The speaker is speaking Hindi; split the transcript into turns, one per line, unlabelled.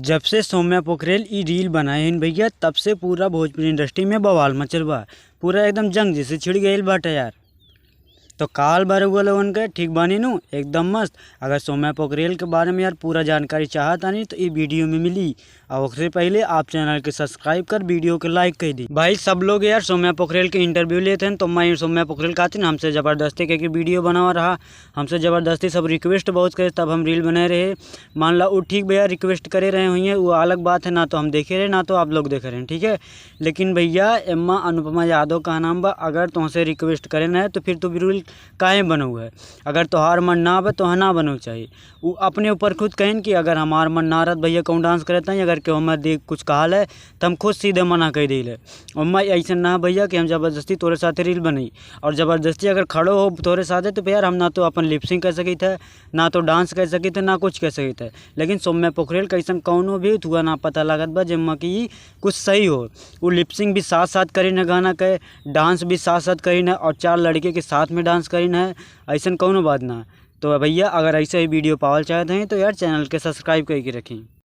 जब से सौम्या पोखरेल ई रील बनाए हन भैया तब से पूरा भोजपुरी इंडस्ट्री में बवाल मचल बा। पूरा एकदम जंग जैसे छिड़ गईल बाटे यार। तो काल बार हुआ लोगन के ठीक बानी नू एकदम मस्त। अगर सौम्या पोखरेल के बारे में यार पूरा जानकारी चाहता नहीं तो ये वीडियो में मिली। और उससे पहले आप चैनल के सब्सक्राइब कर वीडियो के लाइक कर दी। भाई सब लोग यार सौम्या पोखरेल के इंटरव्यू लेते हैं तो मैं सौम्या पोखरेल कहती ना हमसे ज़बरदस्ती के वीडियो बनावा रहा। हमसे ज़बरदस्ती सब रिक्वेस्ट बहुत करे तब हम रील बनाए रहे। मान ला वो ठीक भैया रिक्वेस्ट करे रहे हुई है वो अलग बात है, ना तो हम देखे रहे ना तो आप लोग देख रहे हैं, ठीक है। लेकिन भैया एम्मा अनुपमा यादव का नाम बा। अगर तुमसे रिक्वेस्ट करे ना है तो फिर तो रील काहे बनऊ है। अगर तोहार मन ना आवे तो ना बनऊ चाहिए। वो अपने ऊपर खुद कहें कि अगर हमार मन ना रहत भैया कौन डांस करता है, अगर क्यों हमें देख कुछ कहा है तो हम खुद सीधे मना कर दी है। और मैं ऐसा ना भैया कि हम ज़बरदस्ती तोरे साथ रील बनाई और ज़बरदस्ती अगर खड़ो हो तोरे साथ तो यार हम ना तो अपन लिपसिंग कर सकी थे, ना तो डांस कर सकी थे, ना कुछ कर सकी थे। लेकिन सौम्या पोखरेल कैसन कौनो भी हुआ ना पता लागत बा जिम्मा कि कुछ सही हो। वो लिपसिंग भी साथ साथ करी ना, गाना के डांस भी साथ साथ करी ना, और 4 लड़के के साथ में डांस करी ना। ऐसा कौनो बात ना। तो भैया अगर ऐसे ही वीडियो पावल चाहते हैं तो यार चैनल के सब्सक्राइब करके रखें।